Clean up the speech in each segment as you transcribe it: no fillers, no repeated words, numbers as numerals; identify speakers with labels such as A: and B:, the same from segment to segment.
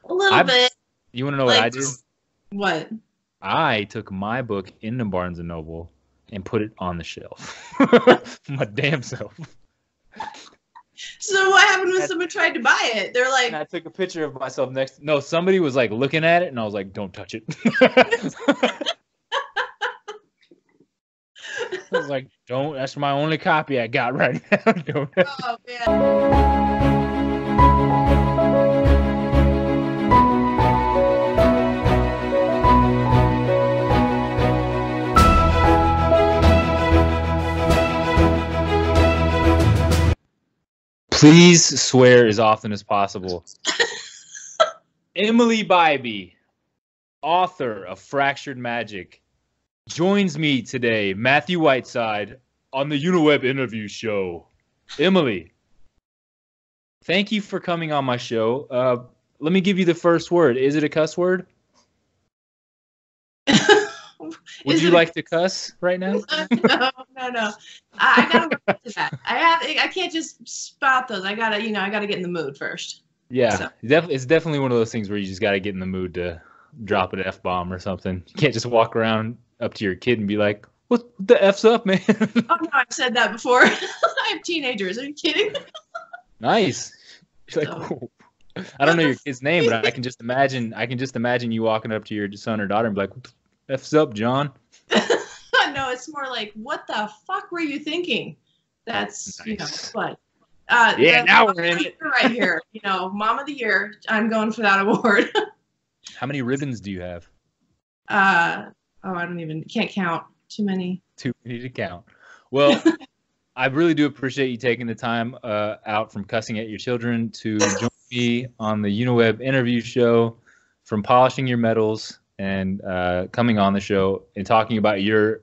A: A little bit.
B: You want to know what I did?
A: What?
B: I took my book into Barnes and Noble and put it on the shelf. My damn self.
A: So what happened when someone tried to buy it? They're like,
B: and I took a picture of myself next. No, somebody was like looking at it, and I was like, "Don't touch it." I was like, "Don't." That's my only copy I got right now. Don't.
A: oh man.
B: Please swear as often as possible. Emily Bybee, author of Fractured Magic, joins me today, Matthew Whiteside, on the Uniweb interview show. Emily, thank you for coming on my show. Let me give you the first word. Is it a cuss word? Would you like to cuss right now?
A: No. I gotta work to that. I can't just spout those. I gotta get in the mood first.
B: Yeah, so. It's definitely one of those things where you just gotta get in the mood to drop an F-bomb or something. You can't just walk around up to your kid and be like, "What the F's up, man?"
A: Oh no, I've said that before. I have teenagers. Are you kidding?
B: Nice. Like, oh. I don't know your kid's name, but I can just imagine you walking up to your son or daughter and be like, "What the F's up, John?"
A: No, it's more like, what the fuck were you thinking? That's
B: nice.
A: But
B: yeah, now we're in it
A: right here. Mom of the Year. I'm going for that award.
B: How many ribbons do you have?
A: I can't count. Too many.
B: Too many to count. Well, I really do appreciate you taking the time out from cussing at your children to join me on the Uniweb interview show, from polishing your medals and coming on the show and talking about your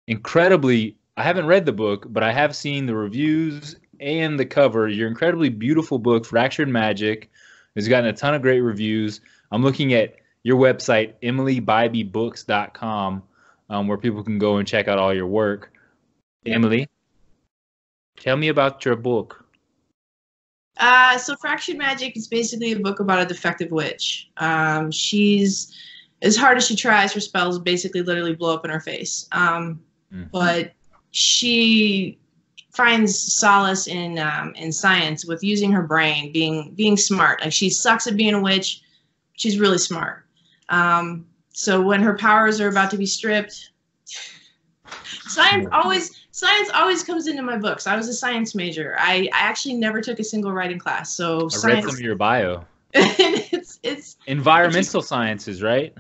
B: incredibly, I haven't read the book, but I have seen the reviews and the cover. Your incredibly beautiful book, Fractured Magic, has gotten a ton of great reviews. I'm looking at your website, emilybybeebooks.com, where people can go and check out all your work. Emily, tell me about your book.
A: So Fractured Magic is basically a book about a defective witch. She's, as hard as she tries, her spells basically literally blow up in her face. But she finds solace in science with using her brain, being smart. Like, she sucks at being a witch. She's really smart. So when her powers are about to be stripped, science always comes into my books. I was a science major. I actually never took a single writing class. So
B: I read some of your bio.
A: it's
B: environmental sciences, right?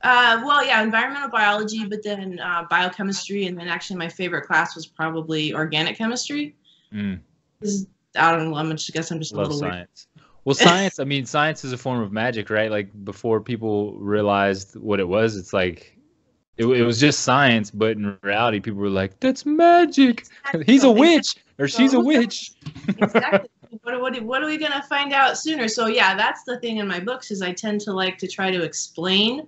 A: Well, yeah, environmental biology, but then biochemistry, and then actually my favorite class was probably organic chemistry. I don't know. I guess I'm just
B: Love
A: a little
B: science. Weird. Well, science. I mean, science is a form of magic, right? Like, before people realized what it was, it's like it was just science, but in reality, people were like, "That's magic. He's a witch, or she's a witch."
A: Exactly. What are we gonna find out sooner? So yeah, that's the thing in my books, is I tend to like to try to explain.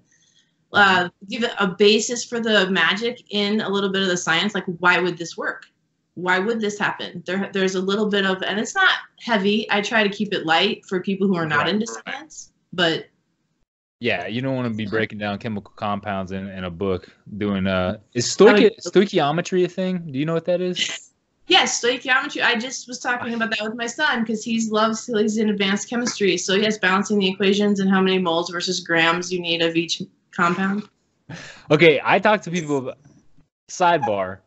A: Give it a basis for the magic in a little bit of the science. Like, why would this work? Why would this happen? There's a little bit of, and it's not heavy. I try to keep it light for people who are not into science, but
B: yeah, you don't want to be breaking down chemical compounds in a book. Doing is stoichiometry a thing? Do you know what that is?
A: Yes, stoichiometry. I just was talking about that with my son, because he's in advanced chemistry. So yes, balancing the equations and how many moles versus grams you need of each compound.
B: Okay, I talk to people. Sidebar,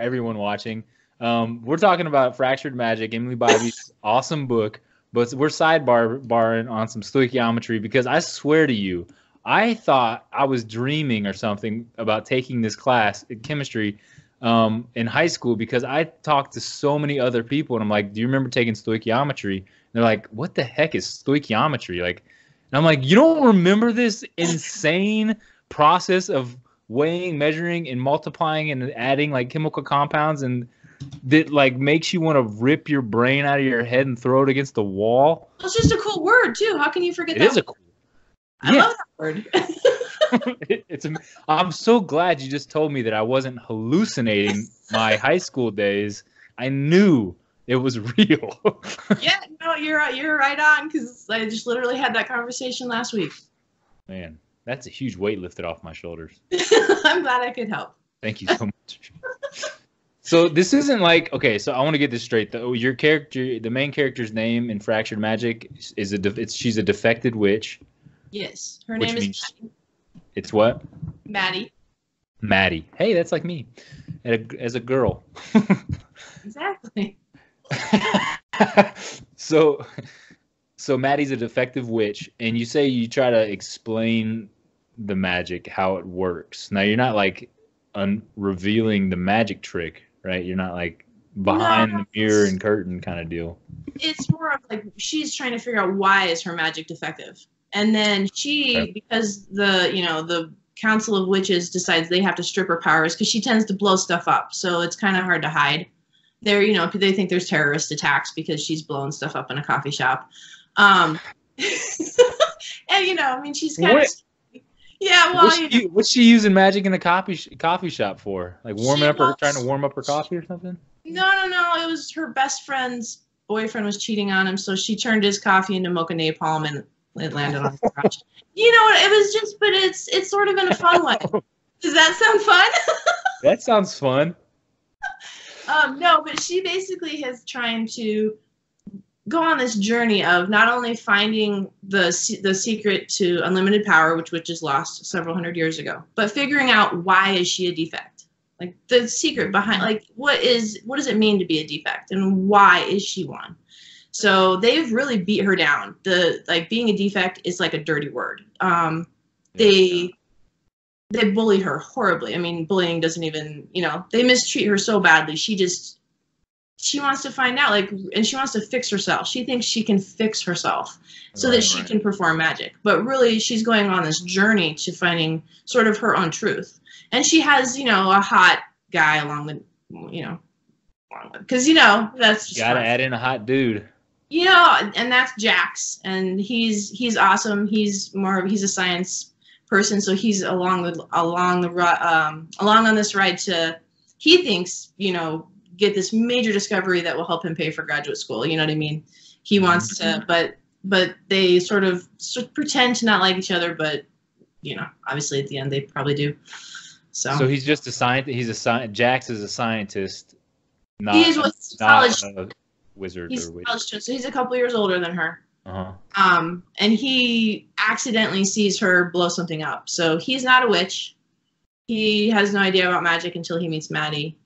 B: everyone watching. We're talking about Fractured Magic, Emily Bybee's awesome book, but we're sidebarring on some stoichiometry, because I swear to you, I thought I was dreaming or something about taking this class in chemistry in high school, because I talked to so many other people, and I'm like, "Do you remember taking stoichiometry?" And they're like, "What the heck is stoichiometry?" Like, and I'm like, "You don't remember this insane process of weighing, measuring, and multiplying and adding like chemical compounds, and that like makes you want to rip your brain out of your head and throw it against the wall?"
A: It's just a cool word too. How can you forget that?
B: It is a cool.
A: I love that word.
B: I'm so glad you just told me that I wasn't hallucinating my high school days. I knew It was real.
A: Yeah, no, you're right on, because I just literally had that conversation last week.
B: Man, that's a huge weight lifted off my shoulders.
A: I'm glad I could help.
B: Thank you so much. So this isn't like, okay, so I want to get this straight. Your character, the main character's name in Fractured Magic she's a defected witch.
A: Yes, her name is Maddie.
B: It's what?
A: Maddie.
B: Maddie. Hey, that's like me as a girl.
A: Exactly.
B: So Maddie's a defective witch, and you say you try to explain the magic, how it works. Now you're not like revealing the magic trick, right? You're not like behind the mirror and curtain kind of deal.
A: It's more of like she's trying to figure out why is her magic defective, and then because the Council of Witches decides they have to strip her powers because she tends to blow stuff up, so it's kind of hard to hide. They think there's terrorist attacks because she's blowing stuff up in a coffee shop. And I mean, she's kind of, yeah. Well,
B: what's she using magic in a coffee shop for? Like trying to warm up her coffee or something?
A: No. It was her best friend's boyfriend was cheating on him, so she turned his coffee into mocha napalm and it landed on his crotch. It was just, but it's sort of in a fun way. Does that sound fun?
B: That sounds fun.
A: No, but she basically is trying to go on this journey of not only finding the secret to unlimited power, which witches lost several hundred years ago, but figuring out why is she a defect, like the secret behind, like what does it mean to be a defect and why is she one? So they've really beat her down. Being a defect is like a dirty word. They bullied her horribly. I mean, bullying doesn't even, they mistreat her so badly. She wants to find out, and she wants to fix herself. She thinks she can fix herself so that she can perform magic. But really, she's going on this journey to finding sort of her own truth. And she has, a hot guy along with, because, that's just
B: gotta add in a hot dude.
A: And that's Jax. And he's awesome. He's a science person, so he's along on this ride to, he thinks, get this major discovery that will help him pay for graduate school. You know what I mean? He wants to, but they sort of pretend to not like each other, but obviously at the end they probably do. So
B: he's just a scientist. Jax is a scientist.
A: He's college
B: a wizard
A: he's
B: or witch.
A: College student, so he's a couple years older than her.
B: Uh-huh.
A: And he accidentally sees her blow something up. So he's not a witch. He has no idea about magic until he meets Maddie.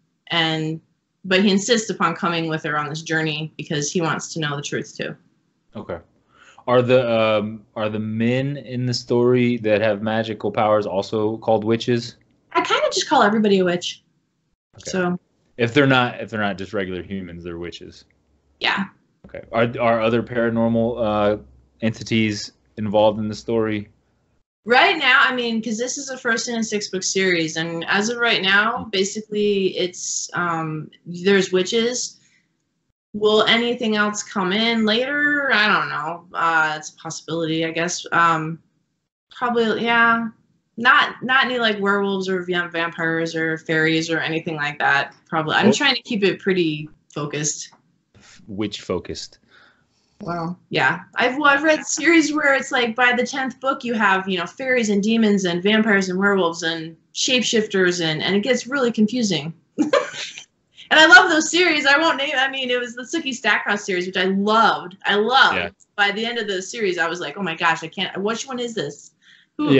A: But he insists upon coming with her on this journey because he wants to know the truth too. Okay.
B: Are the men in the story that have magical powers also called witches?
A: I kind of just call everybody a witch. Okay. So
B: if they're not just regular humans, they're witches.
A: Yeah.
B: Okay. Are other paranormal entities involved in the story?
A: Right now, I mean, because this is a first in a 6-book series, and as of right now, basically, it's there's witches. Will anything else come in later? I don't know. It's a possibility, I guess. Probably, yeah. Not any like werewolves or vampires or fairies or anything like that. Probably. I'm trying to keep it pretty focused.
B: Witch focused.
A: Well, yeah. I've read series where it's like by the 10th book you have, fairies and demons and vampires and werewolves and shapeshifters and it gets really confusing. And I love those series. I won't name, it was the Sookie Stackhouse series, which I loved. Yeah. By the end of the series, I was like, oh my gosh, I can't, which one is this? What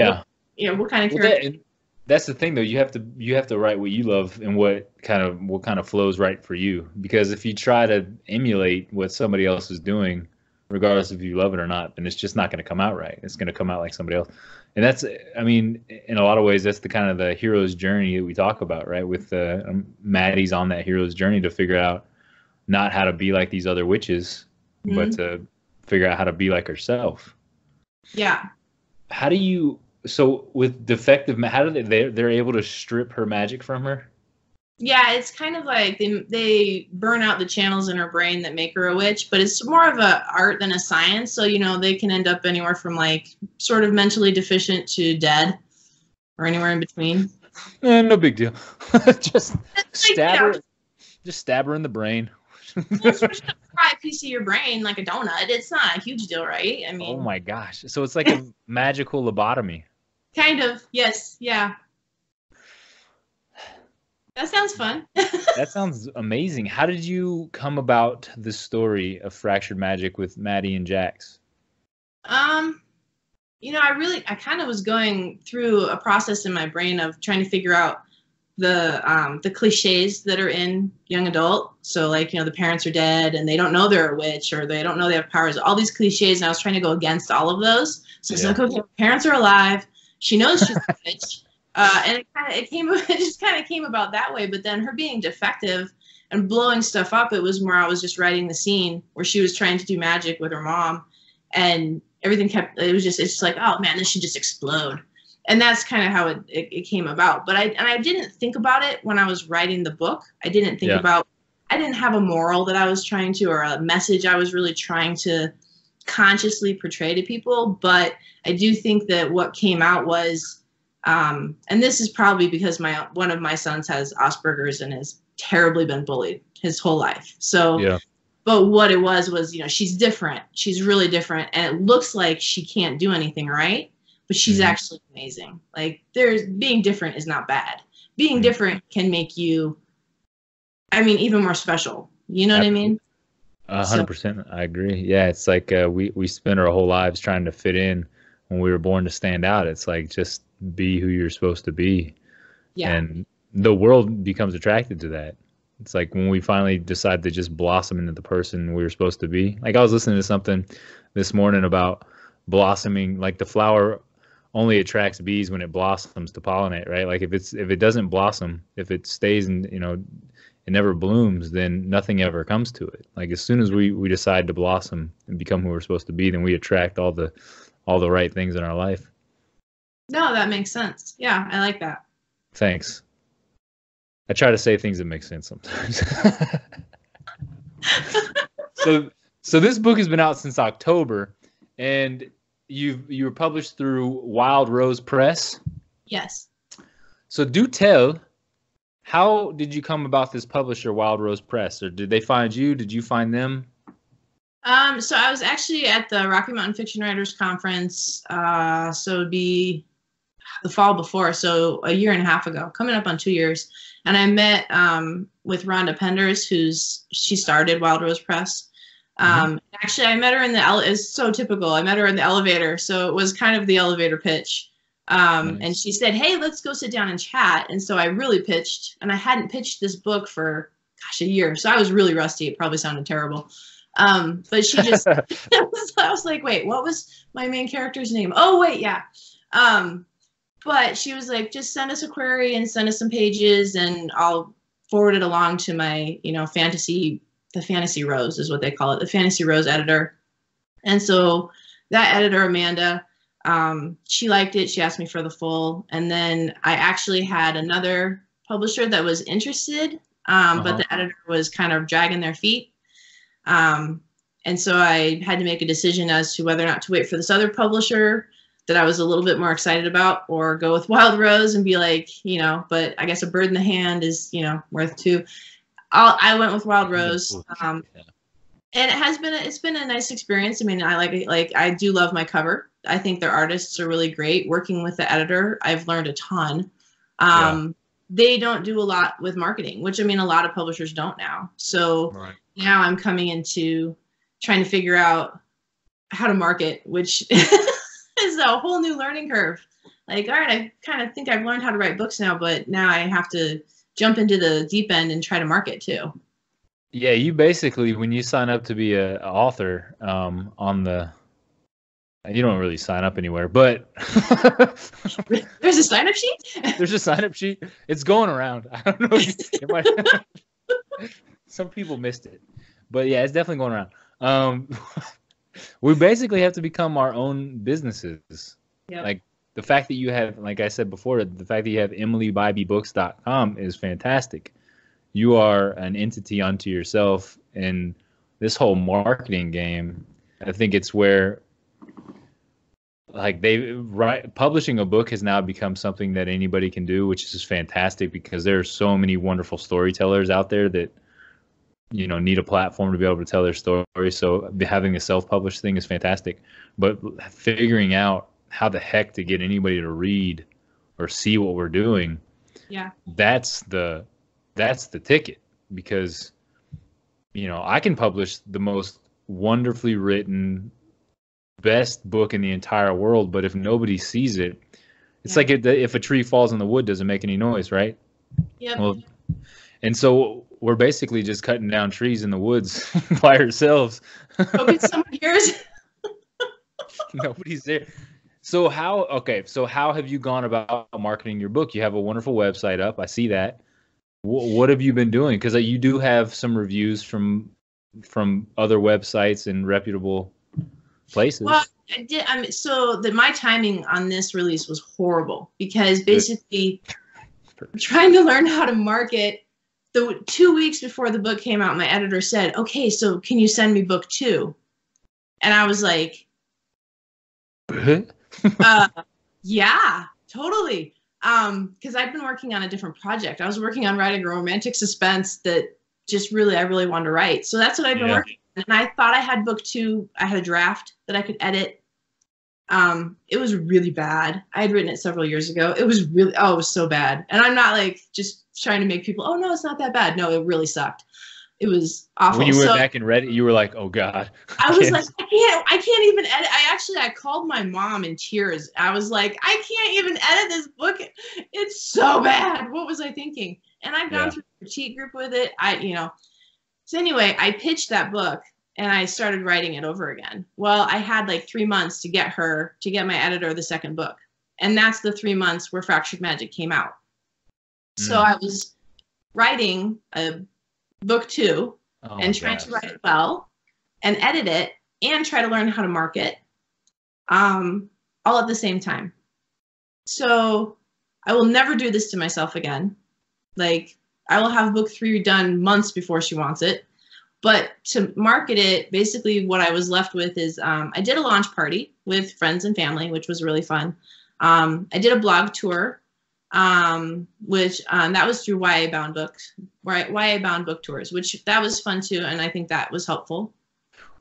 A: kind of character?
B: That's the thing, though. You have to write what you love and what kind of flows right for you. Because if you try to emulate what somebody else is doing, regardless if you love it or not, then it's just not going to come out right. It's going to come out like somebody else. And that's, in a lot of ways, that's the kind of the hero's journey that we talk about, right? With Maddie's on that hero's journey to figure out not how to be like these other witches, but to figure out how to be like herself.
A: Yeah.
B: How do you? So with defective, how do they're able to strip her magic from her?
A: Yeah, it's kind of like they burn out the channels in her brain that make her a witch, but it's more of a art than a science. So, they can end up anywhere from like sort of mentally deficient to dead or anywhere in between.
B: No big deal. Just stab her in the brain.
A: It's just gonna fry a piece of your brain like a donut. It's not a huge deal, right? I mean,
B: Oh my gosh. So it's like a magical lobotomy.
A: kind of. Yes. Yeah. That sounds fun.
B: That sounds amazing. How did you come about the story of Fractured Magic with Maddie and Jax?
A: um, I kind of was going through a process in my brain of trying to figure out the cliches that are in young adult. So like, the parents are dead and they don't know they're a witch, or they don't know they have powers. All these cliches, and I was trying to go against all of those. So it's like, okay, parents are alive. She knows she's a witch. And it just kind of came about that way. But then her being defective and blowing stuff up, it was more, I was just writing the scene where she was trying to do magic with her mom, and everything it's just like, oh man, this should just explode. And that's kind of how it came about. But I didn't think about it when I was writing the book. I didn't think about, I didn't have a moral that I was trying to, or a message I was really trying to consciously portray to people. But I do think that what came out was, and this is probably because one of my sons has Asperger's and has terribly been bullied his whole life. So, but what it was, she's different. She's really different. And it looks like she can't do anything right, but she's actually amazing. Like, being different is not bad. Being different can make you, even more special. You know what I mean?
B: 100%. I agree. Yeah, it's like we spend our whole lives trying to fit in when we were born to stand out. It's like, just be who you're supposed to be. Yeah. And the world becomes attracted to that. It's like when we finally decide to just blossom into the person we were supposed to be. Like, I was listening to something this morning about blossoming, like the flower only attracts bees when it blossoms to pollinate, right? Like if it doesn't blossom, if it stays and it never blooms, then nothing ever comes to it. Like, as soon as we decide to blossom and become who we're supposed to be, then we attract all the right things in our life.
A: No, that makes sense. Yeah, I like that.
B: Thanks. I try to say things that make sense sometimes. So this book has been out since October, and you were published through Wild Rose Press.
A: Yes. So
B: do tell, how did you come about this publisher, Wild Rose Press? Or did they find you? Did you find them?
A: So I was actually at the Rocky Mountain Fiction Writers Conference. So it'd be the fall before, so a year and a half ago, coming up on 2 years. And I met with Rhonda Penders, she started Wild Rose Press. Actually, I met her in it's so typical. I met her in the elevator, so it was kind of the elevator pitch. And she said, hey, let's go sit down and chat. And so I really pitched, and I hadn't pitched this book for, a year. So I was really rusty. It probably sounded terrible. But she just, I was like, wait, what was my main character's name? Oh, wait, yeah. But she was like, just send us a query and send us some pages, and I'll forward it along to my, the Fantasy Rose is what they call it, the Fantasy Rose editor. And so that editor, Amanda, she liked it. She asked me for the full. And then I actually had another publisher that was interested, but the editor was kind of dragging their feet. And so I had to make a decision as to whether or not to wait for this other publisher that I was a little bit more excited about, or go with Wild Rose and be like, but I guess a bird in the hand is, worth two. I went with Wild Rose. And it's been a nice experience. I mean, I do love my cover. I think their artists are really great. Working with the editor, I've learned a ton. They don't do a lot with marketing, which, a lot of publishers don't now. So now I'm coming into trying to figure out how to market, which is a whole new learning curve. Like, all right, I kind of think I've learned how to write books now, but now I have to jump into the deep end and try to market too.
B: Yeah, you basically, when you sign up to be an author, you don't really sign up anywhere, but
A: there's a sign-up sheet.
B: There's a sign-up sheet. It's going around. I don't know. Some people missed it, but yeah, it's definitely going around. We basically have to become our own businesses. Yep. Like, the fact that you have, like I said before, the fact that you have EmilyBybieBooks.com is fantastic. You are an entity unto yourself, and this whole marketing game, I think it's where, like, publishing a book has now become something that anybody can do, which is fantastic, because there are so many wonderful storytellers out there that need a platform to be able to tell their story. So having a self-published thing is fantastic. But figuring out how the heck to get anybody to read or see what we're doing,
A: yeah,
B: that's the ticket. Because I can publish the most wonderfully written, best book in the entire world, but if nobody sees it, it's like if a tree falls in the wood, doesn't make any noise, right?
A: Yep.
B: Well, and so we're basically just cutting down trees in the woods by ourselves.
A: Hoping someone hears.
B: Nobody's there. So how have you gone about marketing your book? You have a wonderful website up. I see that. What have you been doing? Because you do have some reviews from other websites and reputable places.
A: Well, I did. So my timing on this release was horrible because basically trying to learn how to market. The 2 weeks before the book came out, my editor said, "Okay, so can you send me book 2?" And I was like, "Yeah, totally." Because I'd been working on a different project. I was working on writing a romantic suspense that just I really wanted to write. So that's what I've been working on. And I thought I had book 2. I had a draft that I could edit. It was really bad. I had written it several years ago. It was it was so bad. And I'm not like just trying to make people, oh no, it's not that bad. No, it really sucked. It was awful.
B: When you went back and read it, you were like, oh God.
A: I was like, I can't even edit. I called my mom in tears. I was like, I can't even edit this book. It's so bad. What was I thinking? And I've gone through a critique group with it. So anyway, I pitched that book and I started writing it over again. Well, I had like 3 months to get my editor the second book. And that's the 3 months where Fractured Magic came out. So I was writing a book 2 and trying to write it well and edit it and try to learn how to market all at the same time. So I will never do this to myself again. Like, I will have book 3 done months before she wants it. But to market it, basically what I was left with is I did a launch party with friends and family, which was really fun. I did a blog tour, which that was through YA Bound Books, right? YA Bound Book Tours, which that was fun too, and I think that was helpful.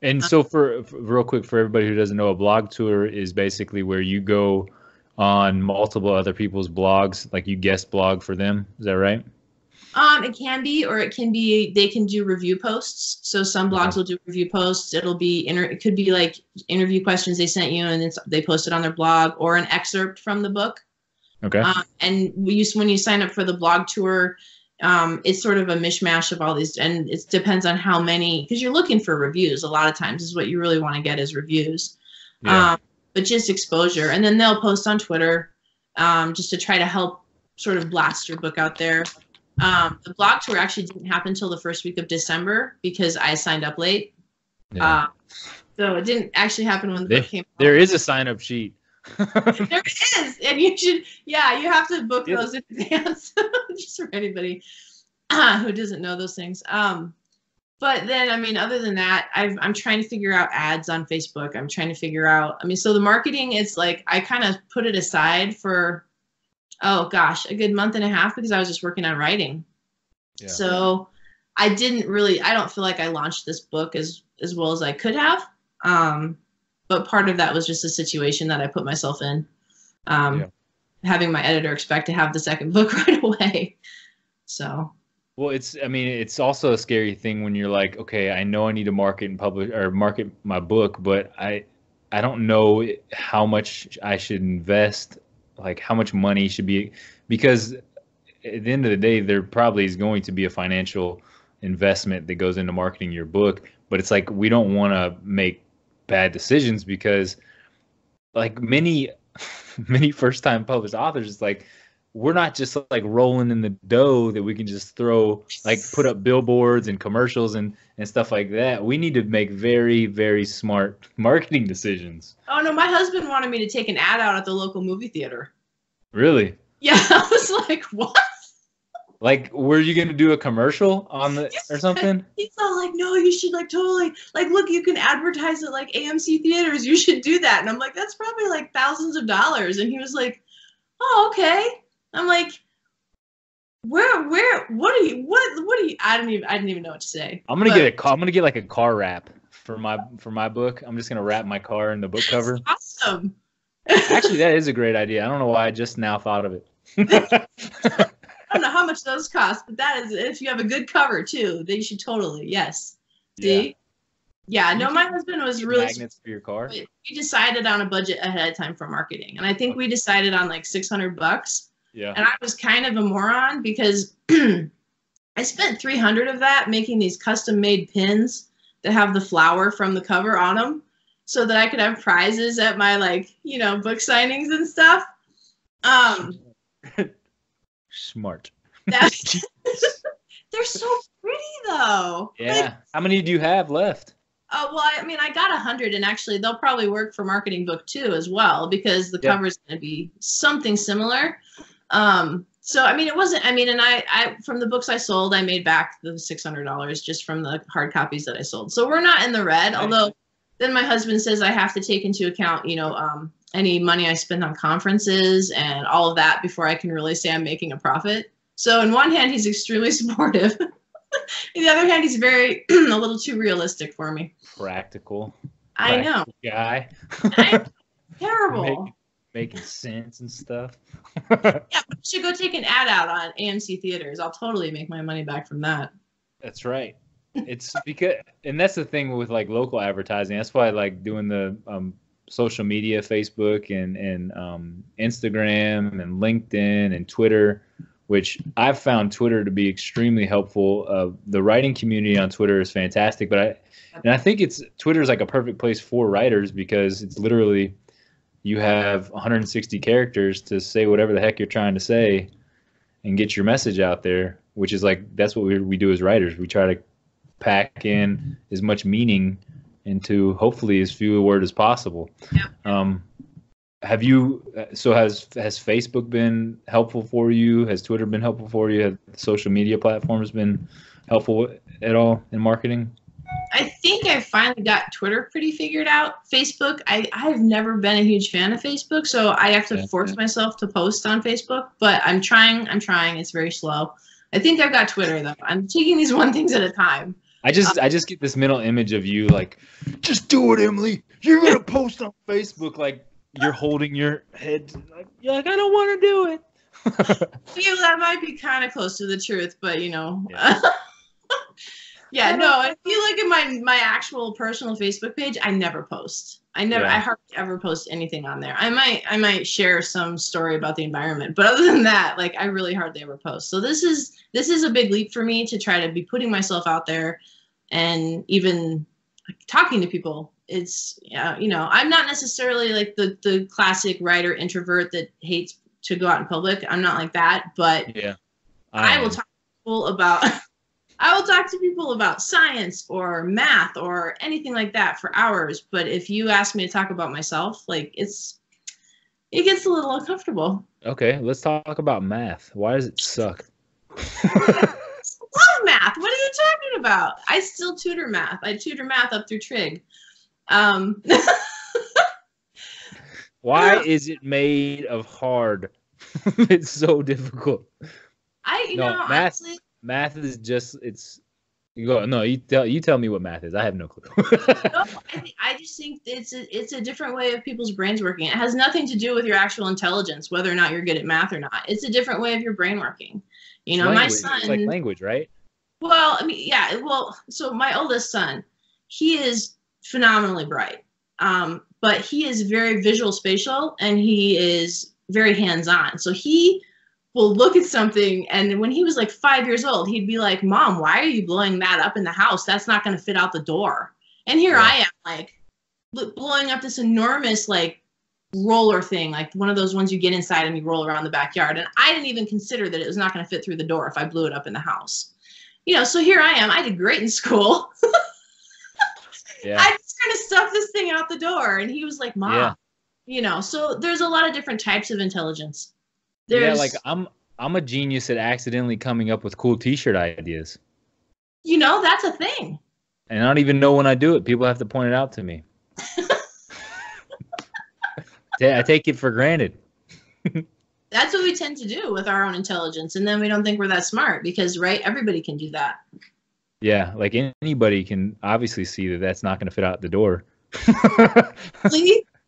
B: And so for real quick, for everybody who doesn't know, a blog tour is basically where you go on multiple other people's blogs, like you guest blog for them. Is that right?
A: It can be, or it can be, they can do review posts. So some blogs will do review posts. It could be like interview questions they sent you and they post it on their blog, or an excerpt from the book.
B: Okay.
A: And when you sign up for the blog tour, it's sort of a mishmash of all these, and it depends on how many, because you're looking for reviews. A lot of times is what you really want to get is reviews, but just exposure. And then they'll post on Twitter, just to try to help sort of blast your book out there. The blog tour actually didn't happen until the first week of December because I signed up late.
B: Yeah.
A: So it didn't actually happen when the book came out.
B: There is a sign-up sheet.
A: There is, and you have to book those in advance, just for anybody who doesn't know those things. But then, other than that, I'm trying to figure out ads on Facebook. I'm trying to figure out, so the marketing, it's like I kind of put it aside for, oh gosh, a good month and a half because I was just working on writing. Yeah. So I don't feel like I launched this book as well as I could have. But part of that was just a situation that I put myself in, having my editor expect to have the second book right away. So.
B: Well, it's also a scary thing when you're like, okay, I know I need to market and publish or market my book, but I don't know how much I should invest, like how much money should be, because at the end of the day, there probably is going to be a financial investment that goes into marketing your book, but it's like, we don't want to make bad decisions because like many first time published authors, it's like we're not just like rolling in the dough that we can just throw, like put up billboards and commercials and stuff like that. We need to make very, very smart marketing decisions.
A: Oh no, my husband wanted me to take an ad out at the local movie theater.
B: Really?
A: Yeah, I was like, what?
B: Like, were you gonna do a commercial on the or something?
A: He's all like, no, you should like totally like look, you can advertise at like AMC theaters. You should do that. And I'm like, that's probably like thousands of dollars. And he was like, oh, okay. I'm like, what are you, I didn't even know what to say.
B: I'm gonna get like a car wrap for my book. I'm just gonna wrap my car in the book cover.
A: Awesome.
B: Actually, that is a great idea. I don't know why I just now thought of it.
A: I don't know how much those cost, but that is, if you have a good cover too, then you should totally, yes. See? Yeah, no, my husband was really
B: magnets for your car.
A: We decided on a budget ahead of time for marketing, and I think we decided on like $600.
B: Yeah.
A: And I was kind of a moron because I spent $300 of that making these custom-made pins that have the flower from the cover on them, so that I could have prizes at my book signings and stuff.
B: Smart.
A: They're so pretty though.
B: Yeah. How many do you have left?
A: Oh, well, I mean, I got 100, and actually they'll probably work for marketing book 2 as well, because the cover is going to be something similar. So, I mean, it wasn't, I mean, and I from the books I sold, I made back the $600 just from the hard copies that I sold. So we're not in the red, although then my husband says I have to take into account, any money I spend on conferences and all of that before I can really say I'm making a profit. So in one hand, he's extremely supportive. On the other hand, he's very a little too realistic for me.
B: Practical
A: I know.
B: Guy.
A: I'm terrible.
B: Making sense and stuff.
A: Yeah, but you should go take an ad out on AMC theaters. I'll totally make my money back from that.
B: That's right. It's because, and that's the thing with like local advertising. That's why I like doing the social media, Facebook and Instagram and LinkedIn and Twitter, which I've found Twitter to be extremely helpful. The writing community on Twitter is fantastic, but I think Twitter is like a perfect place for writers, because it's literally, you have 160 characters to say whatever the heck you're trying to say and get your message out there, which is like, that's what we do as writers. We try to pack in as much meaning into hopefully as few words as possible. Yeah. Has Facebook been helpful for you? Has Twitter been helpful for you? Have social media platforms been helpful at all in marketing?
A: I think I finally got Twitter pretty figured out. Facebook, I've never been a huge fan of Facebook, so I have to force myself to post on Facebook, but I'm trying. It's very slow. I think I've got Twitter, though. I'm taking these one things at a time.
B: I just get this mental image of you like, just do it, Emily. You're going to post on Facebook, like you're holding your head. You're like, I don't want to do it.
A: That might be kind of close to the truth, but Yeah. Yeah, no, if you look at my actual personal Facebook page, I never post. I hardly ever post anything on there. I might share some story about the environment, but other than that, like, I really hardly ever post. So this is a big leap for me to try to be putting myself out there and even talking to people. It's I'm not necessarily like the classic writer introvert that hates to go out in public. I'm not like that, but I will talk to people about I will talk to people about science or math or anything like that for hours. But if you ask me to talk about myself, like, it gets a little uncomfortable.
B: Okay, let's talk about math. Why does it suck?
A: I love math. What are you talking about? I still tutor math. I tutor math up through trig.
B: Why is it made of hard? It's so difficult.
A: Honestly,
B: math is just, you go, no, you tell me what math is. I have no clue.
A: No, I just think it's a different way of people's brains working. It has nothing to do with your actual intelligence, whether or not you're good at math or not. It's a different way of your brain working. My son,
B: it's like language, right?
A: Well, I mean, yeah. Well, so my oldest son, he is phenomenally bright, but he is very visual spatial, and he is very hands-on. So he will look at something, and when he was like 5 years old, he'd be like, "Mom, why are you blowing that up in the house? That's not going to fit out the door." And here I am, like, blowing up this enormous, like, roller thing, like one of those ones you get inside and you roll around the backyard. And I didn't even consider that it was not going to fit through the door if I blew it up in the house. So here I am. I did great in school.
B: Yeah.
A: I just kind of stuffed this thing out the door, and he was like, "Mom," So there's a lot of different types of intelligence.
B: Like I'm a genius at accidentally coming up with cool T-shirt ideas.
A: That's a thing.
B: And I don't even know when I do it. People have to point it out to me. I take it for granted.
A: That's what we tend to do with our own intelligence, and then we don't think we're that smart because, right, everybody can do that.
B: Yeah, like anybody can obviously see that that's not going to fit out the door.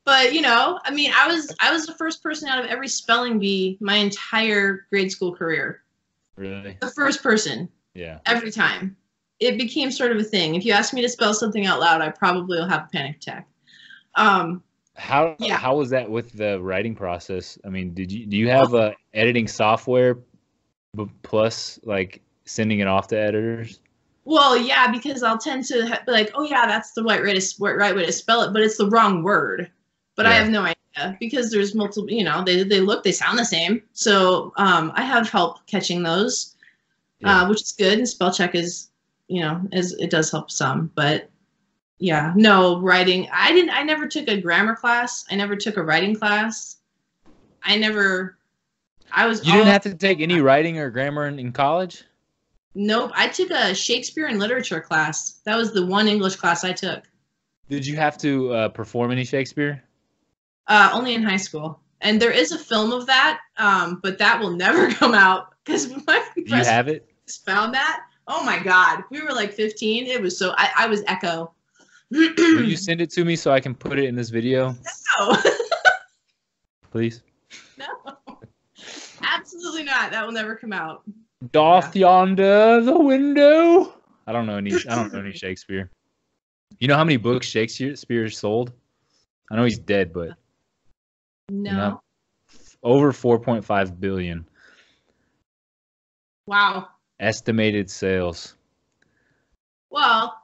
A: But you know, I mean, I was the first person out of every spelling bee my entire grade school career.
B: Really?
A: The first person.
B: Yeah.
A: Every time. It became sort of a thing. If you ask me to spell something out loud, I probably will have a panic attack.
B: How was that with the writing process? I mean, do you have a editing software plus like sending it off to editors?
A: Well, yeah, because I'll tend to be like, oh yeah, that's the right way to spell it, but it's the wrong word. But I have no idea because there's multiple. You know, they sound the same. So I have help catching those, which is good. And spell check is, you know, it does help some, but. Yeah, no, writing. I never took a grammar class. I never took a writing class. You didn't
B: have to take any writing or grammar in college?
A: Nope. I took a Shakespeare and literature class. That was the one English class I took.
B: Did you have to perform any Shakespeare?
A: Only in high school. And there is a film of that, but that will never come out because my
B: you have it?
A: Found that. Oh my God. We were like 15. It was so, I was Echo.
B: Will you send it to me so I can put it in this video?
A: No.
B: Please?
A: No. Absolutely not. That will never come out.
B: Doth yonder the window? I don't know any Shakespeare. You know how many books Shakespeare sold? I know he's dead, but
A: no.
B: You know, over 4.5 billion.
A: Wow.
B: Estimated sales.
A: Well,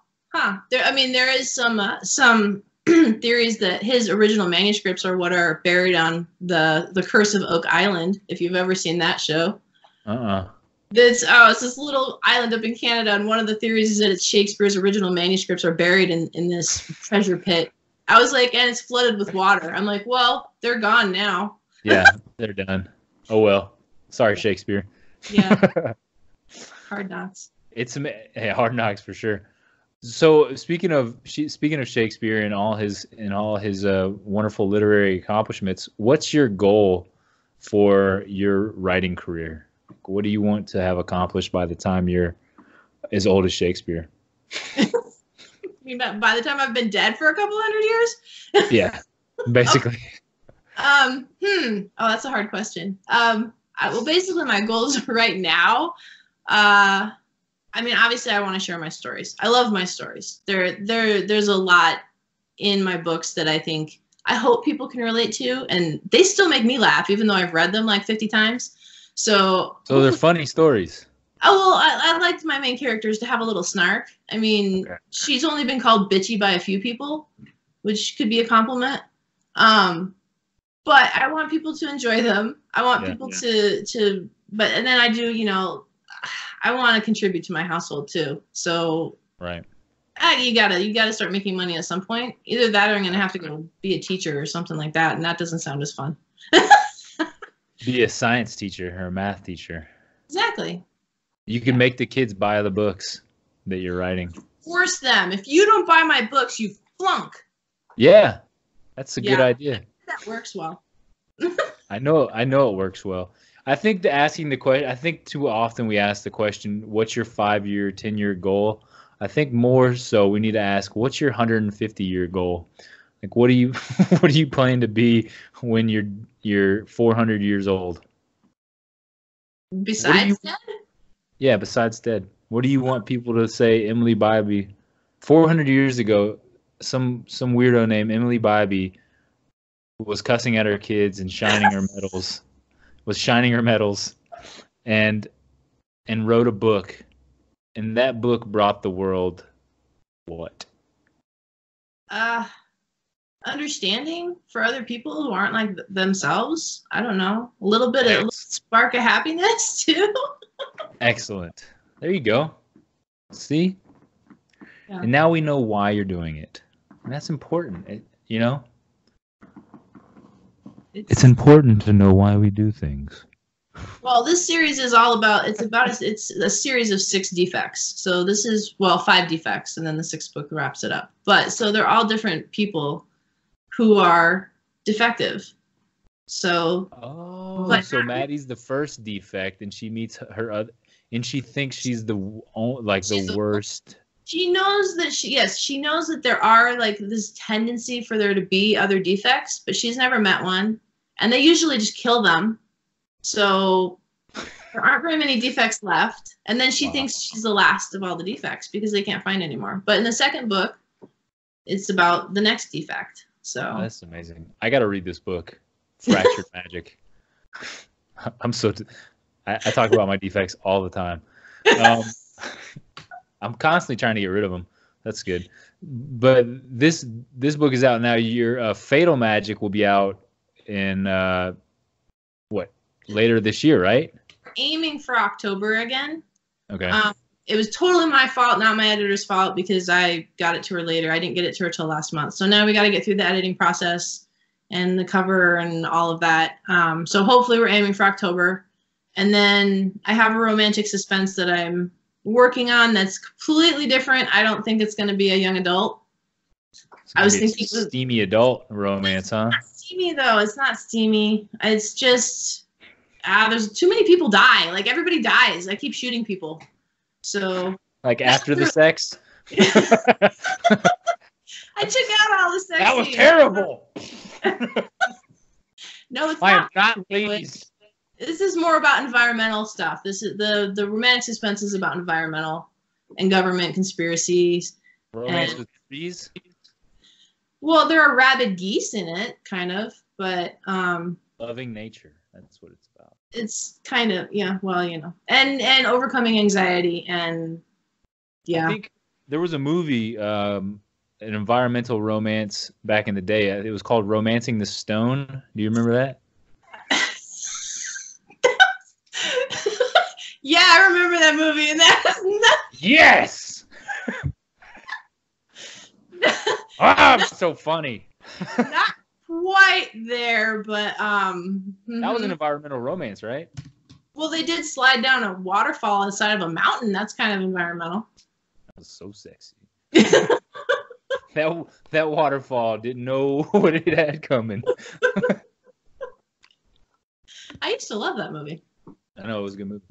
A: there is some theories that his original manuscripts are what are buried on the Curse of Oak Island. If you've ever seen that show. It's this little island up in Canada, and one of the theories is that it's Shakespeare's original manuscripts are buried in this treasure pit. I was like, and it's flooded with water. I'm like, well, they're gone now.
B: Yeah, they're done. Oh well. Sorry, Shakespeare.
A: Yeah. Hard Knocks.
B: Hard Knocks for sure. So speaking of Shakespeare and all his wonderful literary accomplishments, what's your goal for your writing career? What do you want to have accomplished by the time you're as old as Shakespeare?
A: You mean by the time I've been dead for a couple hundred years?
B: Yeah, basically.
A: Oh, that's a hard question. Well, basically, my goals right now. I mean, obviously, I want to share my stories. I love my stories. There's a lot in my books that I hope people can relate to, and they still make me laugh, even though I've read them like 50 times. So
B: they're funny stories.
A: Oh, well, I liked my main characters to have a little snark. I mean, She's only been called bitchy by a few people, which could be a compliment. But I want people to enjoy them. I want people to, but, and then I do, you know, I want to contribute to my household too. So
B: right.
A: You gotta start making money at some point. Either that or I'm gonna have to go be a teacher or something like that, and that doesn't sound as fun.
B: Be a science teacher or a math teacher.
A: Exactly.
B: You can make the kids buy the books that you're writing.
A: Force them. If you don't buy my books, you flunk.
B: Yeah, that's a good idea.
A: That works well.
B: I know it works well. I think I think too often we ask the question, what's your 5-year, 10-year goal? I think more so we need to ask, what's your 150-year goal? Like, what do you plan to be when you're 400 years old?
A: Besides dead?
B: Yeah, besides dead. What do you want people to say Emily Bybee? 400 years ago, some weirdo named Emily Bybee was cussing at her kids and shining her medals, and wrote a book, and that book brought the world what?
A: Understanding for other people who aren't like themselves. I don't know. A little spark of happiness too.
B: Excellent. There you go. See?
A: Yeah.
B: And now we know why you're doing it. And that's important. You know? It's important to know why we do things.
A: Well, this series is all about, it's a series of 6 defects. So this is, 5 defects, and then the 6th book wraps it up. But so they're all different people who are defective. So But
B: so Maddie's the first defect, and she meets her other, and she thinks she's the worst.
A: She knows that she knows that there are like this tendency for there to be other defects, but she's never met one, and they usually just kill them. So there aren't very many defects left, and then she thinks she's the last of all the defects because they can't find any more. But in the second book, it's about the next defect. So
B: that's amazing. I got to read this book, Fractured Magic. I'm I talk about my defects all the time. I'm constantly trying to get rid of them. That's good. But this book is out now. Your Fatal Magic will be out in later this year, right?
A: Aiming for October again.
B: Okay.
A: It was totally my fault, not my editor's fault, because I got it to her later. I didn't get it to her till last month. So now we got to get through the editing process and the cover and all of that. So hopefully we're aiming for October. And then I have a romantic suspense that I'm working on that's completely different. I don't think it's going to be a young adult.
B: I was thinking steamy adult romance, huh?
A: It's not steamy though. It's not steamy. It's just there's too many people die. Like everybody dies. I keep shooting people. So
B: like after the sex.
A: I took out all the sex.
B: That was terrible.
A: No, it's
B: I
A: not.
B: am not pleased.
A: This is more about environmental stuff. This is the romantic suspense is about environmental and government conspiracies.
B: Romance with trees?
A: Well, there are rabid geese in it, kind of, but
B: loving nature. That's what it's about.
A: It's kind of, yeah, well, and overcoming anxiety and yeah.
B: I think there was a movie, an environmental romance back in the day. It was called Romancing the Stone. Do you remember that?
A: Yeah, I remember that movie, and
B: yes. So funny.
A: Not quite there, but
B: that was an environmental romance, right?
A: Well, they did slide down a waterfall inside of a mountain. That's kind of environmental.
B: That was so sexy. that waterfall didn't know what it had coming.
A: I used to love that movie.
B: I know, it was a good movie.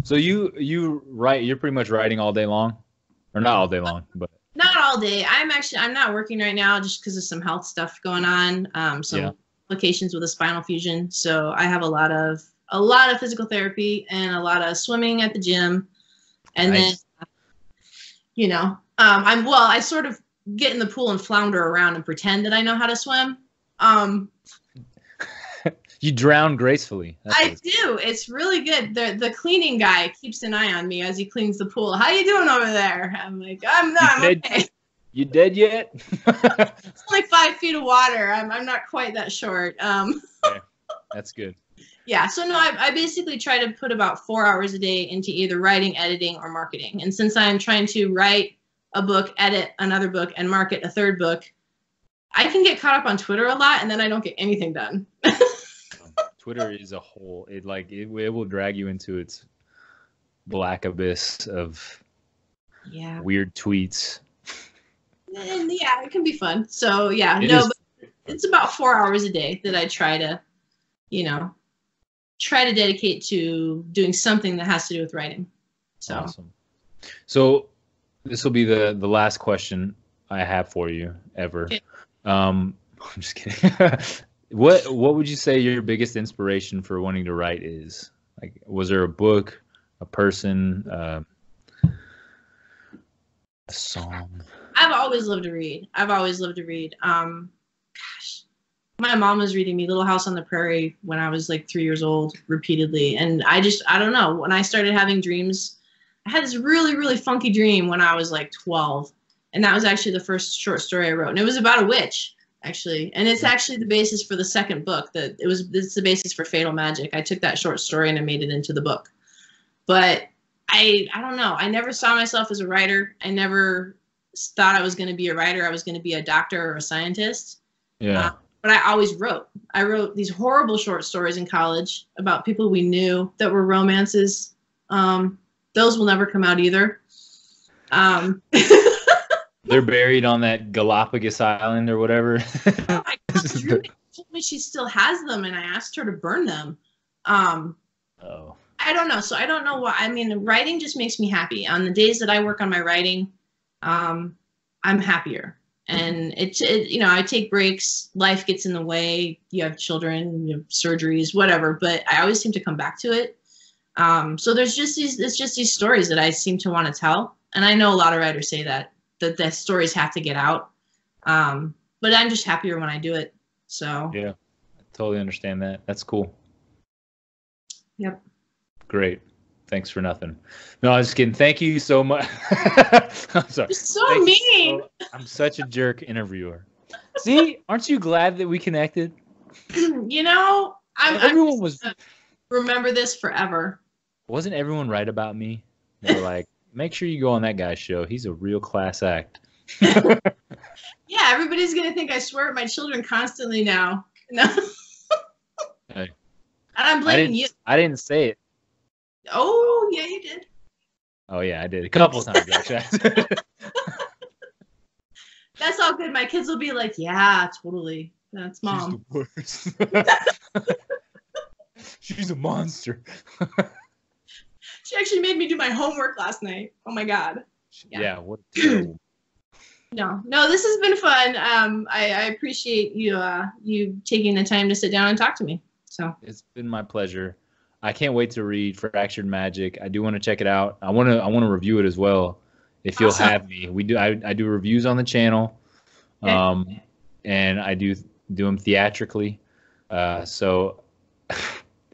B: So you write, you're pretty much writing all day long, or not all day long, but
A: not all day. I'm not working right now just because of some health stuff going on. Some complications with a spinal fusion. So I have a lot of physical therapy and a lot of swimming at the gym, and nice. Then, I sort of get in the pool and flounder around and pretend that I know how to swim.
B: You drown gracefully.
A: I do. It's really good. The cleaning guy keeps an eye on me as he cleans the pool. How you doing over there? I'm like, I'm okay.
B: You dead yet?
A: It's only 5 feet of water. I'm not quite that short.
B: Okay. That's good.
A: Yeah. So no, I basically try to put about 4 hours a day into either writing, editing, or marketing. And since I'm trying to write a book, edit another book, and market a third book, I can get caught up on Twitter a lot, and then I don't get anything done.
B: Twitter is a whole. It will drag you into its black abyss of weird tweets.
A: And yeah, it can be fun. So yeah, but it's about 4 hours a day that I try to dedicate to doing something that has to do with writing. So
B: awesome. So this will be the last question I have for you ever. Okay. I'm just kidding. What would you say your biggest inspiration for wanting to write is? Like, was there a book, a person, a song?
A: I've always loved to read. My mom was reading me Little House on the Prairie when I was like 3 years old repeatedly. And I don't know, when I started having dreams, I had this really, really funky dream when I was like 12. And that was actually the first short story I wrote. And it was about a witch, actually. And it's actually the basis for the second book. It's the basis for Fatal Magic. I took that short story and I made it into the book. But I don't know. I never saw myself as a writer. I never thought I was going to be a writer. I was going to be a doctor or a scientist.
B: Yeah.
A: But I always wrote. I wrote these horrible short stories in college about people we knew that were romances. Those will never come out either.
B: They're buried on that Galapagos Island or whatever.
A: Oh my God, she told me she still has them, and I asked her to burn them.
B: Oh.
A: I don't know. So I don't know why. I mean, writing just makes me happy. On the days that I work on my writing, I'm happier. And I take breaks. Life gets in the way. You have children, you have surgeries, whatever. But I always seem to come back to it. So it's just these stories that I seem to want to tell. And I know a lot of writers say that the stories have to get out. But I'm just happier when I do it. So
B: yeah, I totally understand that. That's cool.
A: Yep.
B: Great. Thanks for nothing. No, I was just kidding. Thank you so much. I'm sorry.
A: You're so mean.
B: I'm such a jerk interviewer. See, aren't you glad that we connected?
A: Everyone was. Remember this forever.
B: Wasn't everyone right about me? They were like, make sure you go on that guy's show. He's a real class act.
A: Yeah, everybody's gonna think I swear at my children constantly now. No.
B: Hey.
A: And I'm blaming you.
B: I didn't say it.
A: Oh, yeah, you did.
B: Oh, yeah, I did. A couple times, actually.
A: That's all good. My kids will be like, yeah, totally. That's Mom.
B: She's the worst. She's a monster.
A: She actually made me do my homework last night. Oh, my God.
B: Yeah, what a terrible.
A: No, this has been fun. I appreciate you taking the time to sit down and talk to me. So
B: it's been my pleasure. I can't wait to read Fractured Magic. I do want to check it out. I want to review it as well. If you'll have me, I do reviews on the channel, okay. And I do them theatrically. So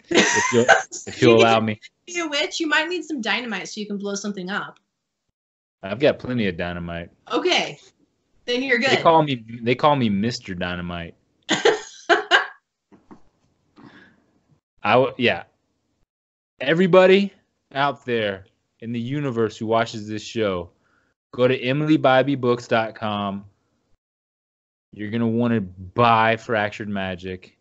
B: if you'll allow me,
A: be a witch, you might need some dynamite so you can blow something up.
B: I've got plenty of dynamite.
A: Okay, then you're good.
B: They call me Mr. Dynamite. Yeah. Everybody out there in the universe who watches this show, go to EmilyBybieBooks.com. You're going to want to buy Fractured Magic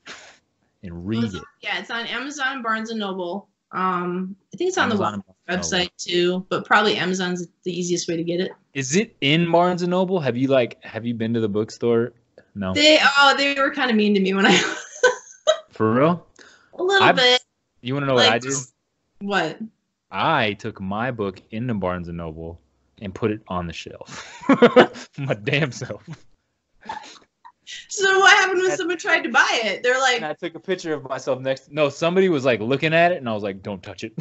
B: and read it.
A: Yeah, it's on Amazon and Barnes & Noble. I think it's on the website too, but probably Amazon's the easiest way to get it.
B: Is it in Barnes & Noble? Have you been to the bookstore? No.
A: They were kind of mean to me when I...
B: For real?
A: A little bit.
B: You want to know what I did?
A: What?
B: I took my book into Barnes & Noble and put it on the shelf. My damn self.
A: So what happened when someone tried to buy it? They're like...
B: And I took a picture of myself next... No, somebody was like looking at it and I was like, don't touch it.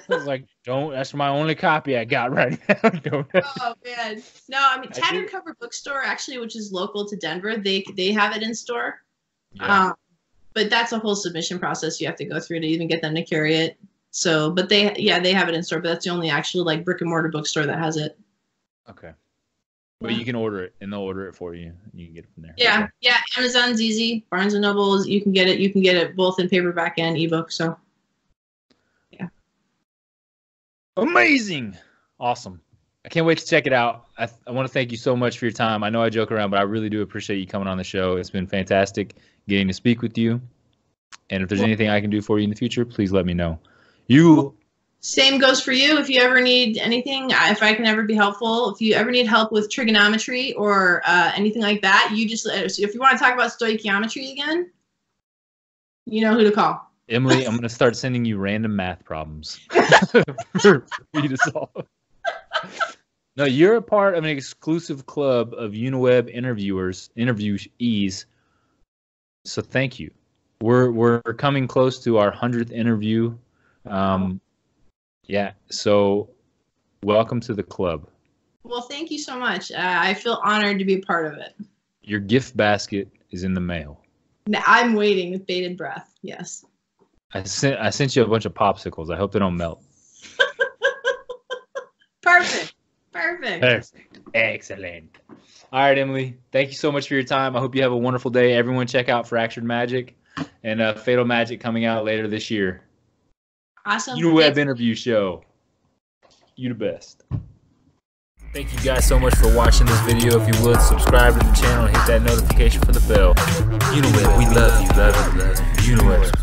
B: I was like, don't. That's my only copy I got right now. Don't.
A: Oh man, no. I mean, Tattered Cover Bookstore actually, which is local to Denver, they have it in store. Yeah. But that's a whole submission process you have to go through to even get them to carry it. So, but they have it in store. But that's the only actual like brick and mortar bookstore that has it.
B: Okay. But you can order it, and they'll order it for you. And you can get it from there.
A: Yeah, yeah. Amazon's easy. Barnes and Noble, you can get it. You can get it both in paperback and ebook. So. Yeah.
B: Amazing. Awesome. I can't wait to check it out. I want to thank you so much for your time. I know I joke around, but I really do appreciate you coming on the show. It's been fantastic getting to speak with you. And if there's anything I can do for you in the future, please let me know.
A: Same goes for you. If you ever need anything, if I can ever be helpful, if you ever need help with trigonometry or anything like that, you just, if you want to talk about stoichiometry again, you know who to call.
B: Emily, I'm going to start sending you random math problems for you to solve. No, you're a part of an exclusive club of Uniweb interviewees. So thank you. We're coming close to our 100th interview. Yeah, so welcome to the club.
A: Well, thank you so much. I feel honored to be a part of it.
B: Your gift basket is in the mail.
A: I'm waiting with bated breath. Yes.
B: I sent you a bunch of popsicles. I hope they don't melt.
A: Perfect.
B: Excellent. All right, Emily. Thank you so much for your time. I hope you have a wonderful day. Everyone check out Fractured Magic and Fatal Magic coming out later this year.
A: Awesome.
B: Uniweb interview show. You the best. Thank you guys so much for watching this video. If you would, subscribe to the channel and hit that notification for the bell. Uniweb, we love you. Uniweb.